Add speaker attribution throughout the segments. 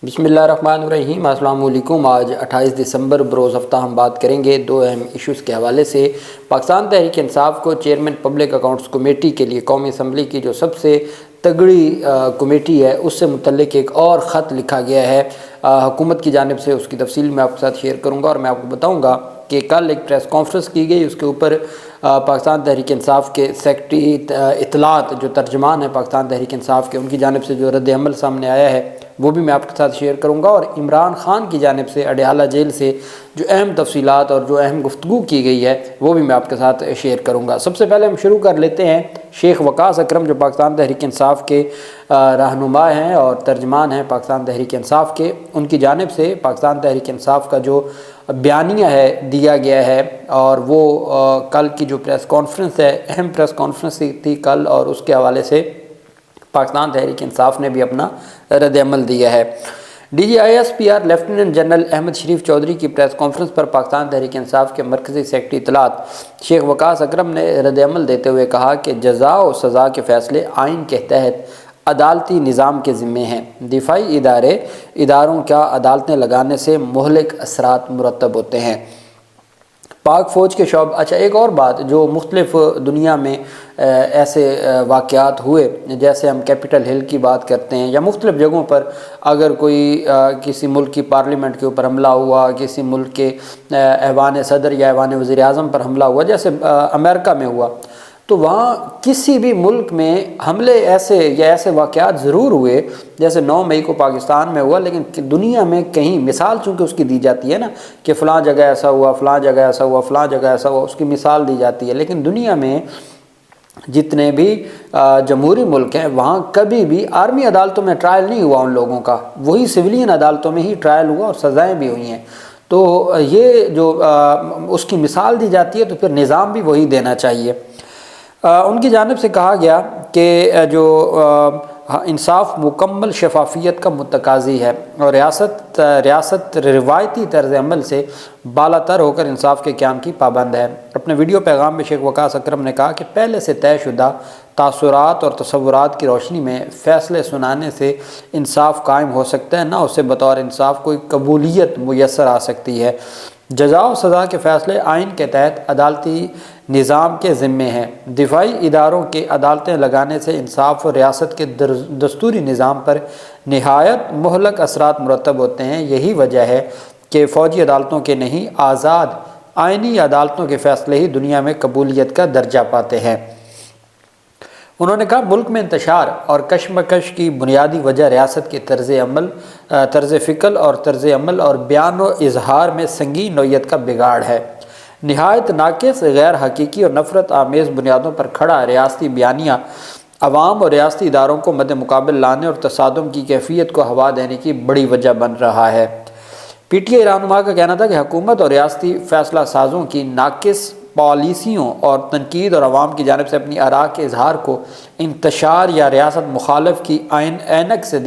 Speaker 1: بسم اللہ الرحمن الرحیم۔ السلام علیکم۔ آج 28 دسمبر بروز ہفتہ ہم بات کریں گے دو اہم ایشوز کے حوالے سے۔ پاکستان تحریک انصاف کو چیئرمین پبلک اکاؤنٹس کمیٹی کے لیے قومی اسمبلی کی جو سب سے تگڑی کمیٹی ہے اس سے متعلق ایک اور خط لکھا گیا ہے حکومت کی جانب سے۔ اس کی تفصیل میں آپ کے ساتھ شیئر کروں گا اور میں آپ کو بتاؤں گا کہ کل ایک پریس کانفرنس کی گئی، اس کے اوپر پاکستان تحریک انصاف کے سیکرٹری اطلاعات جو ترجمان ہیں پاکستان تحریک انصاف کے، ان کی جانب سے جو رد عمل سامنے آیا ہے وہ بھی میں آپ کے ساتھ شیئر کروں گا، اور عمران خان کی جانب سے اڈیالہ جیل سے جو اہم تفصیلات اور جو اہم گفتگو کی گئی ہے وہ بھی میں آپ کے ساتھ شیئر کروں گا۔ سب سے پہلے ہم شروع کر لیتے ہیں شیخ وقاص اکرم جو پاکستان تحریک انصاف کے رہنما ہیں اور ترجمان ہیں پاکستان تحریک انصاف کے، ان کی جانب سے پاکستان تحریک انصاف کا جو بیانیہ ہے دیا گیا ہے، اور وہ کل کی جو پریس کانفرنس ہے، اہم پریس کانفرنس تھی کل، اور اس کے حوالے سے پاکستان تحریک انصاف نے بھی اپنا رد عمل دیا ہے۔ D G I S P R lieutenant general Ahmed Sharif Chaudhry کی پریس کانفرنس پر پاکستان تحریک انصاف کے مرکزی سیکرٹری اطلاعات شیخ وقاص اکرم نے رد عمل دیتے ہوئے کہا کہ جزا و سزا کے فیصلے آئین کے تحت عدالتی نظام کے ذمے ہیں۔ دفاعی اداروں کا عدالتیں لگانے سے مہلک اثرات مرتب ہوتے ہیں۔ پاک فوج کے اچھا ایک اور بات، جو مختلف دنیا میں ایسے واقعات ہوئے، جیسے ہم کیپٹل ہل کی بات کرتے ہیں یا مختلف جگہوں پر اگر کوئی کسی ملک کی پارلیمنٹ کے اوپر حملہ ہوا، کسی ملک کے ایوان صدر یا ایوان وزیر اعظم پر حملہ ہوا، جیسے امریکہ میں ہوا، تو وہاں کسی بھی ملک میں حملے ایسے واقعات ضرور ہوئے، جیسے 9 مئی کو پاکستان میں ہوا، لیکن دنیا میں کہیں مثال چونکہ اس کی دی جاتی ہے نا کہ فلاں جگہ ایسا ہوا، فلاں جگہ ایسا ہوا، فلاں جگہ ایسا ہوا، اس کی مثال دی جاتی ہے، لیکن دنیا میں جتنے بھی جمہوری ملک ہیں وہاں کبھی بھی آرمی عدالتوں میں ٹرائل نہیں ہوا ان لوگوں کا، وہی سویلین عدالتوں میں ہی ٹرائل ہوا اور سزائیں بھی ہوئی ہیں۔ تو یہ جو اس کی مثال دی جاتی ہے تو پھر نظام بھی وہی دینا چاہیے۔ ان کی جانب سے کہا گیا کہ جو انصاف مکمل شفافیت کا متقاضی ہے اور ریاست روایتی طرز عمل سے بالا تر ہو کر انصاف کے قیام کی پابند ہے۔ اپنے ویڈیو پیغام میں شیخ وقاص اکرم نے کہا کہ پہلے سے طے شدہ تاثرات اور تصورات کی روشنی میں فیصلے سنانے سے انصاف قائم ہو سکتا ہے، نہ اسے بطور انصاف کوئی قبولیت میسر آ سکتی ہے۔ جزا و سزا کے فیصلے آئین کے تحت عدالتی نظام کے ذمے ہیں۔ دفاعی اداروں کے عدالتیں لگانے سے انصاف اور ریاست کے دستوری نظام پر نہایت مہلک اثرات مرتب ہوتے ہیں۔ یہی وجہ ہے کہ فوجی عدالتوں کے نہیں، آزاد آئینی عدالتوں کے فیصلے ہی دنیا میں قبولیت کا درجہ پاتے ہیں۔ انہوں نے کہا ملک میں انتشار اور کشمکش کی بنیادی وجہ ریاست کے طرز فکر اور طرز عمل اور بیان و اظہار میں سنگین نوعیت کا بگاڑ ہے۔ نہایت ناقص، غیر حقیقی اور نفرت آمیز بنیادوں پر کھڑا ریاستی بیانیہ عوام اور ریاستی اداروں کو مد مقابل لانے اور تصادم کی کیفیت کو ہوا دینے کی بڑی وجہ بن رہا ہے۔ پی ٹی آئی رہنما کا کہنا تھا کہ حکومت اور ریاستی فیصلہ سازوں کی ناقص پالیسیوں اور تنقید اور عوام کی جانب سے اپنی آراء کے اظہار کو انتشار یا ریاست مخالف کی اینک سے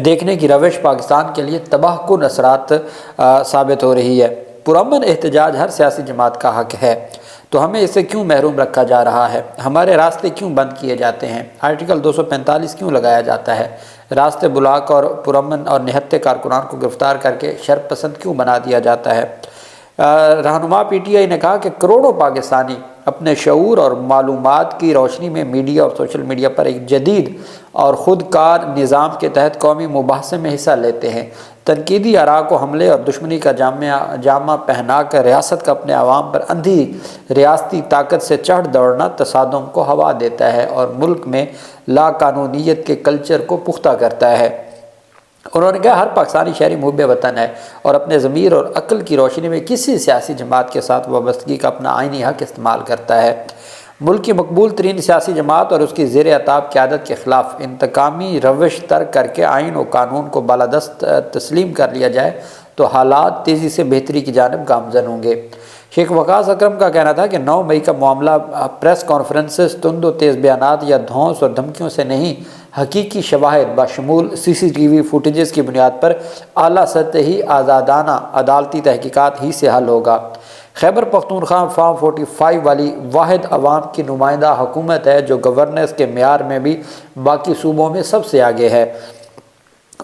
Speaker 1: دیکھنے کی روش پاکستان کے لیے تباہ کن اثرات ثابت ہو رہی ہے۔ پرامن احتجاج ہر سیاسی جماعت کا حق ہے، تو ہمیں اسے کیوں محروم رکھا جا رہا ہے؟ ہمارے راستے کیوں بند کیے جاتے ہیں؟ آرٹیکل 245 کیوں لگایا جاتا ہے؟ راستے بلاک اور پرامن اور نہتے کارکنان کو گرفتار کر کے شر پسند کیوں بنا دیا جاتا ہے؟ رہنما پی ٹی آئی نے کہا کہ کروڑوں پاکستانی اپنے شعور اور معلومات کی روشنی میں میڈیا اور سوشل میڈیا پر ایک جدید اور خودکار نظام کے تحت قومی مباحثے میں حصہ لیتے ہیں۔ تنقیدی آراء کو حملے اور دشمنی کا جامہ پہنا کر ریاست کا اپنے عوام پر اندھی ریاستی طاقت سے چڑھ دوڑنا تصادم کو ہوا دیتا ہے اور ملک میں لا قانونیت کے کلچر کو پختہ کرتا ہے۔ انہوں نے کہا ہر پاکستانی شہری محب وطن ہے اور اپنے ضمیر اور عقل کی روشنی میں کسی سیاسی جماعت کے ساتھ وابستگی کا اپنا آئینی حق استعمال کرتا ہے۔ ملک کی مقبول ترین سیاسی جماعت اور اس کی زیر اطاعت قیادت کے خلاف انتقامی روش ترک کر کے آئین و قانون کو بالادست تسلیم کر لیا جائے تو حالات تیزی سے بہتری کی جانب گامزن ہوں گے۔ شیخ وقاص اکرم کا کہنا تھا کہ 9 مئی کا معاملہ پریس کانفرنسز تند و تیز بیانات یا دھونس اور دھمکیوں سے نہیں، حقیقی شواہد بشمول سی سی ٹی وی فوٹیجز کی بنیاد پر اعلیٰ سطحی آزادانہ عدالتی تحقیقات ہی سے حل ہوگا۔ خیبر پختونخوا فارم 45 والی واحد عوام کی نمائندہ حکومت ہے جو گورننس کے معیار میں بھی باقی صوبوں میں سب سے آگے ہے۔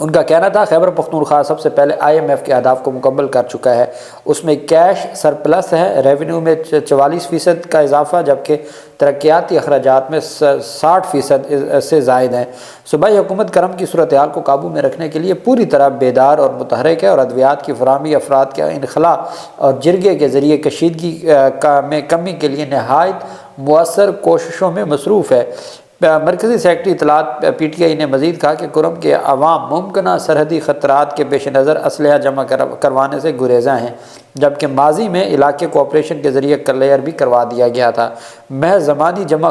Speaker 1: ان کا کہنا تھا خیبر پختونخوا سب سے پہلے IMF کے اہداف کو مکمل کر چکا ہے، اس میں کیش سرپلس ہے، ریونیو میں 44% کا اضافہ، جبکہ ترقیاتی اخراجات میں 60% سے زائد ہیں۔ صوبائی حکومت کرم کی صورتحال کو قابو میں رکھنے کے لیے پوری طرح بیدار اور متحرک ہے اور ادویات کی فراہمی، افراد کے انخلاء اور جرگے کے ذریعے کشیدگی میں کمی کے لیے نہایت مؤثر کوششوں میں مصروف ہے۔ مرکزی سیکرٹری اطلاعات PTI نے مزید کہا کہ کرم کے عوام ممکنہ سرحدی خطرات کے پیش نظر اسلحہ جمع کروانے سے گریزاں ہیں، جبکہ ماضی میں علاقے کو آپریشن کے ذریعے کلیئر بھی کروا دیا گیا تھا۔ محض زبانی جمع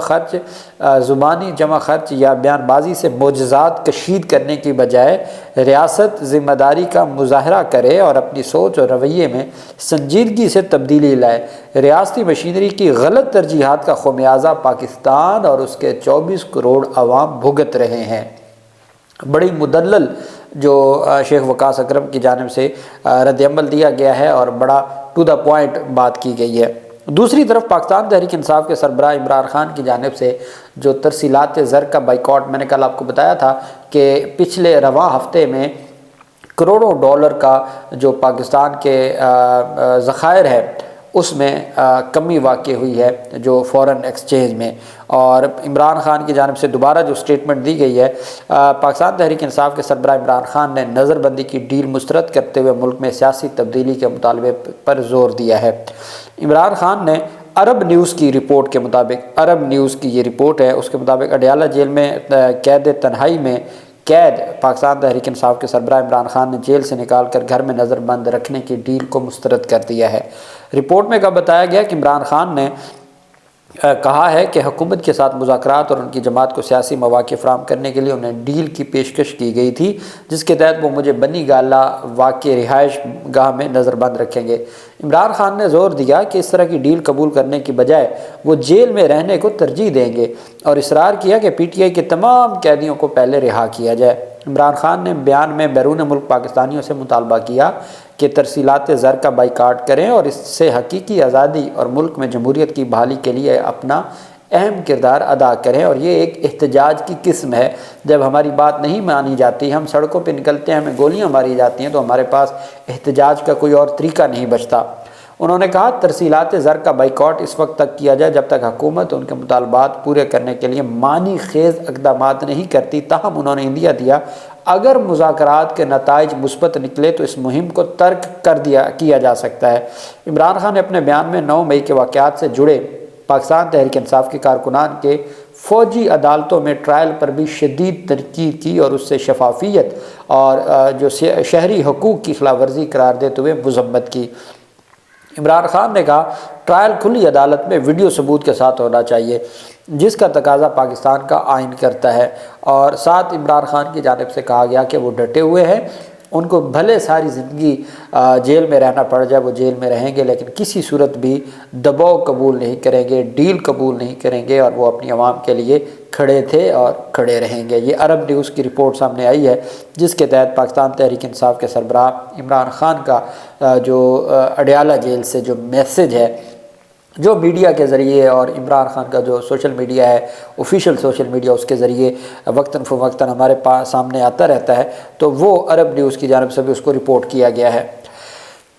Speaker 1: خرچ یا بیان بازی سے معجزات کشید کرنے کی بجائے ریاست ذمہ داری کا مظاہرہ کرے اور اپنی سوچ اور رویے میں سنجیدگی سے تبدیلی لائے۔ ریاستی مشینری کی غلط ترجیحات کا خمیازہ پاکستان اور اس کے 24 کروڑ عوام بھگت رہے ہیں۔ بڑی مدلل جو شیخ وقاص اکرم کی جانب سے رد عمل دیا گیا ہے اور بڑا ٹو دا پوائنٹ بات کی گئی ہے۔ دوسری طرف پاکستان تحریک انصاف کے سربراہ عمران خان کی جانب سے جو ترسیلات زر کا بائیکاٹ، میں نے کل آپ کو بتایا تھا کہ پچھلے رواں ہفتے میں کروڑوں ڈالر کا جو پاکستان کے ذخائر ہے اس میں کمی واقع ہوئی ہے جو فورن ایکسچینج میں، اور عمران خان کی جانب سے دوبارہ جو سٹیٹمنٹ دی گئی ہے، پاکستان تحریک انصاف کے سربراہ عمران خان نے نظر بندی کی ڈیل مسترد کرتے ہوئے ملک میں سیاسی تبدیلی کے مطالبے پر زور دیا ہے۔ عمران خان نے عرب نیوز کی رپورٹ کے مطابق، عرب نیوز کی یہ رپورٹ ہے، اس کے مطابق اڈیالہ جیل میں قید تنہائی میں قید پاکستان تحریک انصاف کے سربراہ عمران خان نے جیل سے نکال کر گھر میں نظر بند رکھنے کی ڈیل کو مسترد کر دیا ہے۔ رپورٹ میں بتایا گیا کہ عمران خان نے کہا ہے کہ حکومت کے ساتھ مذاکرات اور ان کی جماعت کو سیاسی مواقع فراہم کرنے کے لیے انہیں ڈیل کی پیشکش کی گئی تھی، جس کے تحت وہ مجھے بنی گالہ واقع رہائش گاہ میں نظر بند رکھیں گے۔ عمران خان نے زور دیا کہ اس طرح کی ڈیل قبول کرنے کی بجائے وہ جیل میں رہنے کو ترجیح دیں گے، اور اصرار کیا کہ PTI کے تمام قیدیوں کو پہلے رہا کیا جائے۔ عمران خان نے بیان میں بیرون ملک پاکستانیوں سے مطالبہ کیا کہ ترسیلات زر کا بائیکاٹ کریں اور اس سے حقیقی آزادی اور ملک میں جمہوریت کی بحالی کے لیے اپنا اہم کردار ادا کریں، اور یہ ایک احتجاج کی قسم ہے۔ جب ہماری بات نہیں مانی جاتی، ہم سڑکوں پہ نکلتے ہیں، ہمیں گولیاں ماری جاتی ہیں، تو ہمارے پاس احتجاج کا کوئی اور طریقہ نہیں بچتا۔ انہوں نے کہا ترسیلات زر کا بائیکاٹ اس وقت تک کیا جائے جب تک حکومت ان کے مطالبات پورے کرنے کے لیے معنی خیز اقدامات نہیں کرتی۔ تاہم انہوں نے اندیا دیا اگر مذاکرات کے نتائج مثبت نکلے تو اس مہم کو ترک کیا جا سکتا ہے۔ عمران خان نے اپنے بیان میں 9 مئی کے واقعات سے جڑے پاکستان تحریک انصاف کے کارکنان کے فوجی عدالتوں میں ٹرائل پر بھی شدید تنقید کی اور اس سے شفافیت اور جو شہری حقوق کی خلاف ورزی قرار دیتے ہوئے مذمت کی۔ عمران خان نے کہا ٹرائل کھلی عدالت میں ویڈیو ثبوت کے ساتھ ہونا چاہیے، جس کا تقاضا پاکستان کا آئین کرتا ہے، اور ساتھ عمران خان کی جانب سے کہا گیا کہ وہ ڈٹے ہوئے ہیں، ان کو بھلے ساری زندگی جیل میں رہنا پڑ جائے، وہ جیل میں رہیں گے، لیکن کسی صورت بھی دباؤ قبول نہیں کریں گے، ڈیل قبول نہیں کریں گے، اور وہ اپنی عوام کے لیے کھڑے تھے اور کھڑے رہیں گے۔ یہ عرب نیوز کی رپورٹ سامنے آئی ہے، جس کے تحت پاکستان تحریک انصاف کے سربراہ عمران خان کا جو اڈیالہ جیل سے جو میسج ہے، جو میڈیا کے ذریعے اور عمران خان کا جو سوشل میڈیا ہے، آفیشیل سوشل میڈیا، اس کے ذریعے وقتاً فوقتاً ہمارے پاس سامنے آتا رہتا ہے، تو وہ عرب نیوز کی جانب سے بھی اس کو رپورٹ کیا گیا ہے۔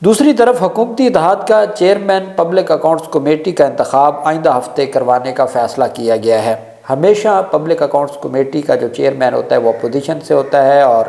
Speaker 1: دوسری طرف حکومتی اتحاد کا چیئرمین پبلک اکاؤنٹس کمیٹی کا انتخاب آئندہ ہفتے کروانے کا فیصلہ کیا گیا ہے۔ ہمیشہ پبلک اکاؤنٹس کمیٹی کا جو چیئرمین ہوتا ہے وہ اپوزیشن سے ہوتا ہے، اور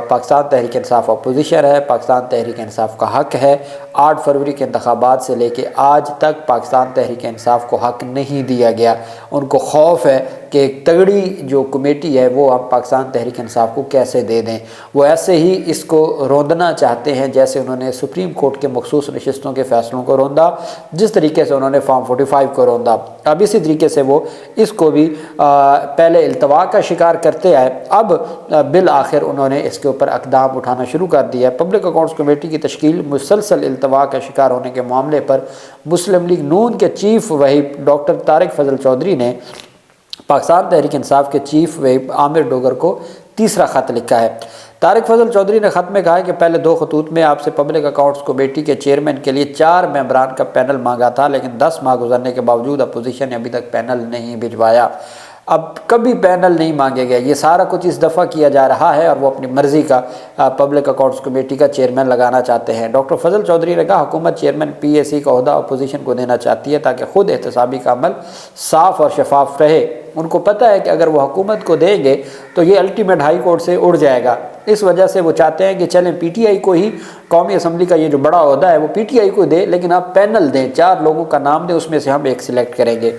Speaker 1: پاکستان تحریک انصاف اپوزیشن ہے۔ پاکستان تحریک انصاف کا حق ہے 8 فروری کے انتخابات سے لے کے آج تک پاکستان تحریک انصاف کو حق نہیں دیا گیا۔ ان کو خوف ہے کہ ایک تگڑی جو کمیٹی ہے وہ ہم پاکستان تحریک انصاف کو کیسے دے دیں۔ وہ ایسے ہی اس کو روندنا چاہتے ہیں جیسے انہوں نے سپریم کورٹ کے مخصوص نشستوں کے فیصلوں کو روندا، جس طریقے سے انہوں نے فارم 45 کو روندا۔ اب اسی طریقے سے وہ اس کو بھی پہلے التوا کا شکار کرتے آئے، اب بالآخر انہوں نے اس کے اوپر اقدام اٹھانا شروع کر دیا ہے۔ پبلک اکاؤنٹس کمیٹی کی تشکیل مسلسل التوا کا شکار ہونے کے معاملے پر مسلم لیگ نون کے چیف وہیب ڈاکٹر طارق فضل چودھری نے پاکستان تحریک انصاف کے چیف وہیب عامر ڈوگر کو تیسرا خط لکھا ہے۔ طارق فضل چودھری نے خط میں کہا کہ پہلے 2 خطوط میں آپ سے پبلک اکاؤنٹس کمیٹی کے چیئرمین کے لیے 4 ممبران کا پینل مانگا تھا، لیکن 10 ماہ گزرنے کے باوجود اپوزیشن نے ابھی تک پینل نہیں بھجوایا۔ اب کبھی پینل نہیں مانگے گئے، یہ سارا کچھ اس دفعہ کیا جا رہا ہے اور وہ اپنی مرضی کا پبلک اکاؤنٹس کمیٹی کا چیئرمین لگانا چاہتے ہیں۔ ڈاکٹر فضل چودھری نے کہا حکومت چیئرمین پی اے سی کا عہدہ اپوزیشن کو دینا چاہتی ہے تاکہ خود احتسابی کا عمل صاف اور شفاف رہے۔ ان کو پتہ ہے کہ اگر وہ حکومت کو دیں گے تو یہ الٹیمیٹ ہائی کورٹ سے اڑ جائے گا، اس وجہ سے وہ چاہتے ہیں کہ چلیں پی ٹی آئی کو ہی قومی اسمبلی کا یہ جو بڑا عہدہ ہے وہ پی ٹی آئی کو دے، لیکن آپ پینل دیں، 4 لوگوں کا نام دیں، اس میں سے ہم ایک سلیکٹ کریں گے۔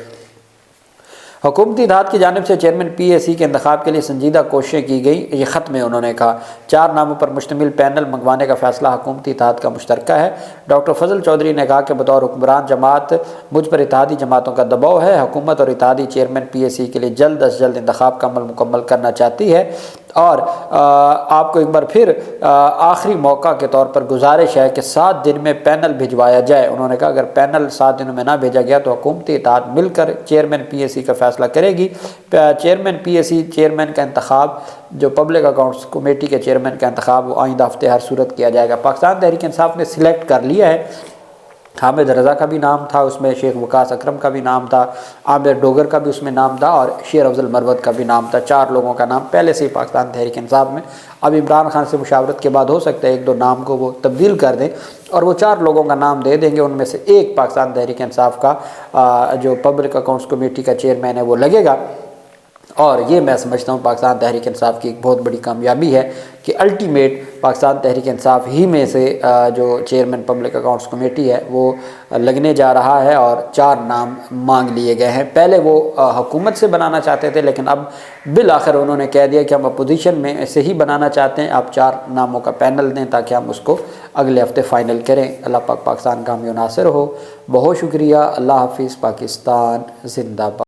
Speaker 1: حکومتی اتحاد کی جانب سے چیئرمین پی اے سی کے انتخاب کے لیے سنجیدہ کوششیں کی گئی، یہ خط میں انہوں نے کہا۔ 4 ناموں پر مشتمل پینل منگوانے کا فیصلہ حکومتی اتحاد کا مشترکہ ہے۔ ڈاکٹر فضل چودھری نے کہا کہ بطور حکمران جماعت مجھ پر اتحادی جماعتوں کا دباؤ ہے، حکومت اور اتحادی چیئرمین پی اے سی کے لیے جلد از جلد انتخاب کا عمل مکمل کرنا چاہتی ہے، اور آپ کو ایک بار پھر آخری موقع کے طور پر گزارش ہے کہ 7 دن میں پینل بھجوایا جائے۔ انہوں نے کہا اگر پینل 7 دنوں میں نہ بھیجا گیا تو حکومتی اتحاد مل کر چیئرمین پی اے سی کا فیصلہ کرے گی۔ چیئرمین پی اے سی چیئرمین کا انتخاب، جو پبلک اکاؤنٹس کمیٹی کے چیئرمین کا انتخاب، وہ آئندہ ہفتے ہر صورت کیا جائے گا۔ پاکستان تحریک انصاف نے سلیکٹ کر لیا ہے، حامد رضا کا بھی نام تھا اس میں، شیخ وقاص اکرم کا بھی نام تھا، عامر ڈوگر کا بھی اس میں نام تھا، اور شیر افضل مروت کا بھی نام تھا۔ 4 لوگوں کا نام پہلے سے ہی پاکستان تحریک انصاف میں، اب عمران خان سے مشاورت کے بعد ہو سکتا ہے 1-2 نام کو وہ تبدیل کر دیں اور وہ 4 لوگوں کا نام دے دیں گے، ان میں سے ایک پاکستان تحریک انصاف کا جو پبلک اکاؤنٹس کمیٹی کا چیئرمین ہے وہ لگے گا۔ اور یہ میں سمجھتا ہوں پاکستان تحریک انصاف کی ایک بہت بڑی کامیابی ہے کہ الٹیمیٹ پاکستان تحریک انصاف ہی میں سے جو چیئرمین پبلک اکاؤنٹس کمیٹی ہے وہ لگنے جا رہا ہے، اور 4 نام مانگ لیے گئے ہیں۔ پہلے وہ حکومت سے بنانا چاہتے تھے، لیکن اب بالآخر انہوں نے کہہ دیا کہ ہم اپوزیشن میں سے ہی بنانا چاہتے ہیں، آپ 4 ناموں کا پینل دیں تاکہ ہم اس کو اگلے ہفتے فائنل کریں۔ اللہ پاک پاکستان کا حامی و ناصر ہو۔ بہت شکریہ، اللہ حافظ، پاکستان زندہ باد۔